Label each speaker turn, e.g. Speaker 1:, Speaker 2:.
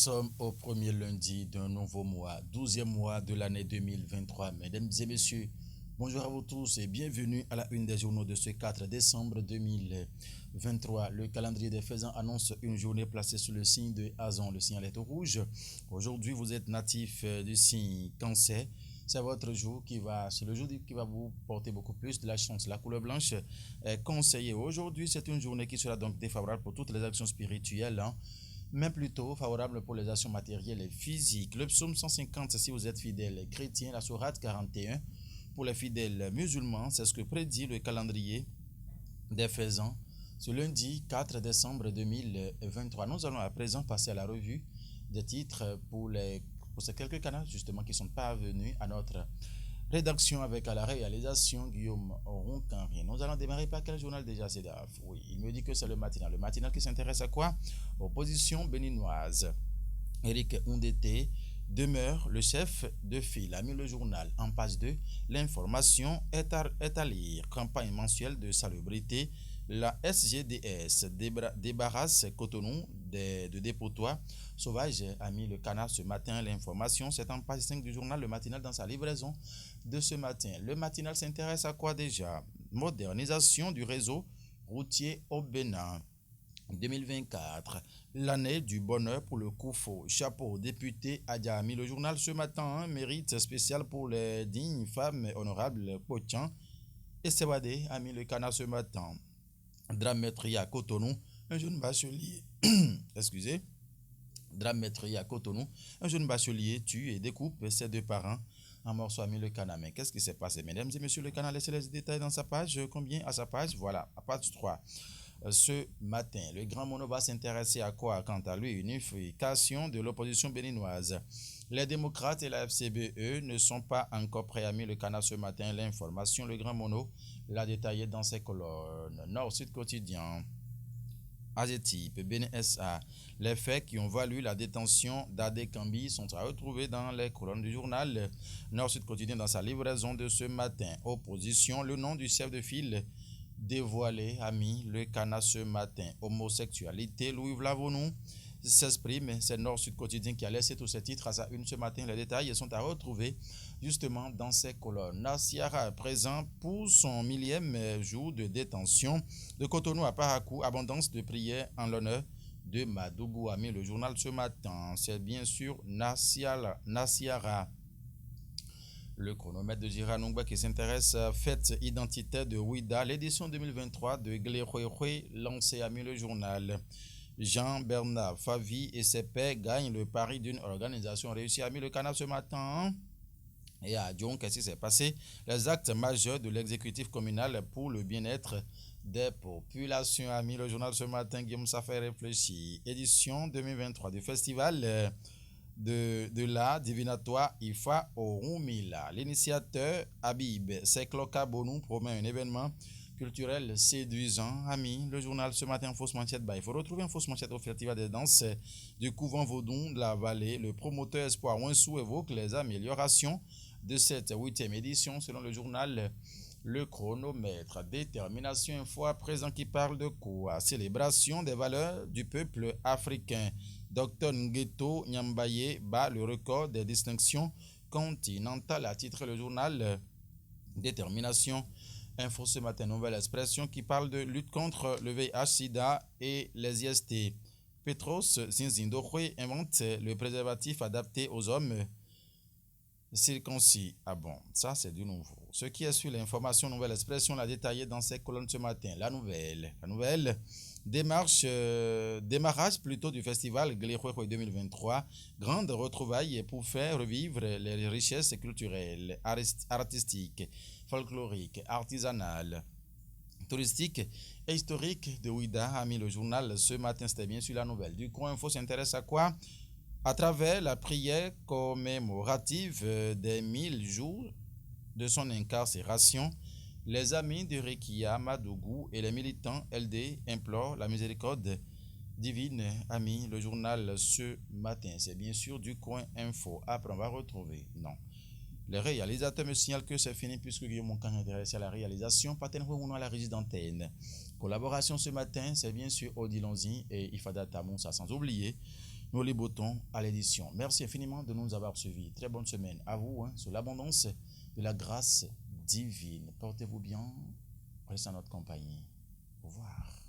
Speaker 1: sommes au premier lundi d'un nouveau mois, 12e mois de l'année 2023. Mesdames et messieurs, bonjour à vous tous et bienvenue à la une des journaux de ce 4 décembre 2023. Le calendrier des faisans annonce une journée placée sous le signe de Azon, le signe à lettre rouge. Aujourd'hui, vous êtes natif du signe Cancer. C'est votre jour c'est le jour qui va vous porter beaucoup plus de la chance. La couleur blanche est conseillée. Aujourd'hui, c'est une journée qui sera donc défavorable pour toutes les actions spirituelles, mais plutôt favorable pour les actions matérielles et physiques. Le psaume 150, si vous êtes fidèle chrétien, la sourate 41, pour les fidèles musulmans, c'est ce que prédit le calendrier des faisans. Ce lundi 4 décembre 2023, nous allons à présent passer à la revue des titres pour ces quelques canaux justement qui ne sont pas venus à notre rédaction avec à la réalisation Guillaume Roncanry. Nous allons démarrer par quel journal déjà, Cédaf? Oui, il me dit que c'est le matinal. Le matinal qui s'intéresse à quoi? Opposition béninoise. Éric Oundété demeure le chef de file. A mis le journal en page 2. L'information est à lire. Campagne mensuelle de salubrité. La SGDS débarrasse Cotonou de dépotoirs sauvages, a mis le canard ce matin. L'information, c'est en page 5 du journal Le Matinal dans sa livraison de ce matin. Le matinal s'intéresse à quoi déjà? Modernisation du réseau routier au Bénin. 2024, l'année du bonheur pour le Koufo. Chapeau, député Adja a mis le journal ce matin. Mérite spécial pour les dignes femmes honorables Potian et Sewade a mis le canard ce matin. Dramétrie à Cotonou, un jeune bachelier. Excusez. Dramétrie à Cotonou, un jeune bachelier tue et découpe ses deux parents en morceaux, a mis le canard. Mais qu'est-ce qui s'est passé, mesdames et messieurs? Le canard, laissez les détails dans sa page. Combien à sa page? Voilà, à page 3. Ce matin, le Grand Mono va s'intéresser à quoi? Quant à lui, unification de l'opposition béninoise. Les démocrates et la FCBE ne sont pas encore prêts, à mis le canard ce matin. L'information, le Grand Mono l'a détaillé dans ses colonnes. Nord-Sud quotidien. Azétype, BNSA. Les faits qui ont valu la détention d'Adé Kambi sont à retrouver dans les colonnes du journal Nord-Sud quotidien dans sa livraison de ce matin. Opposition, le nom du chef de file dévoilé, a mis le canard ce matin. Homosexualité, Louis Vlavonou s'exprime. C'est Nord-Sud quotidien qui a laissé tous ces titres à sa une ce matin. Les détails sont à retrouver justement dans ces colonnes. Nassiara présent pour son 1000e jour de détention de Cotonou à Parakou. Abondance de prières en l'honneur de Madougou, a mis le journal ce matin. C'est bien sûr Nassiara. Le chronomètre de Giranongba qui s'intéresse à fête identitaire de Ouida, l'édition 2023 de Gléroué, lancé, a mis le journal. Jean-Bernard Favi et ses pairs gagnent le pari d'une organisation réussie, a mis le canard ce matin. Et à Dion, qu'est-ce qui s'est passé? Les actes majeurs de l'exécutif communal pour le bien-être des populations, a mis le journal ce matin. Guillaume, ça fait réfléchir. Édition 2023 du festival de l'art divinatoire Ifa Orumila. L'initiateur Habib Sekloka Bonou promet un événement culturel séduisant, a mis le journal ce matin. Fausse manchette. Il faut retrouver une fausse manchette au festival des danses du couvent Vaudon de la Vallée. Le promoteur Espoir Ouinsou évoque les améliorations de cette 8e édition selon le journal Le Chronomètre. Détermination Info à présent qui parle de quoi? Célébration des valeurs du peuple africain. Dr Ngueto Nyambaye bat le record des distinctions continentales, a titré le journal Détermination Info ce matin. Nouvelle expression qui parle de lutte contre le VIH-Sida et les IST. Petros Zinzindokwe invente le préservatif adapté aux hommes circoncis. Ah bon, ça c'est du nouveau. Ce qui est sur l'information, nouvelle expression, l'a détaillé dans ces colonnes ce matin. La nouvelle démarrage plutôt du festival Gléroué 2023. Grande retrouvaille pour faire revivre les richesses culturelles, artistiques, folkloriques, artisanales, touristiques et historiques de Ouida, a mis le journal ce matin. C'était bien sûr la nouvelle. Du coup, Info s'intéresse à quoi? À travers la prière commémorative des 1000 jours de son incarcération, les amis de Rekia Madougou et les militants LD implorent la miséricorde divine, a mis le journal ce matin. C'est bien sûr du coin Info. Après, on va retrouver. Non. Les réalisateurs me signalent que c'est fini puisque Guillaume Moncan est intéressé à la réalisation. Patenoué à la régie d'antenne. Collaboration ce matin, c'est bien sûr Odi Lonzi et Ifada Tamoussa, sans oublier nous les boutons à l'édition. Merci infiniment de nous avoir suivis. Très bonne semaine à vous, sur l'abondance de la grâce divine. Portez-vous bien, restez en notre compagnie. Au revoir.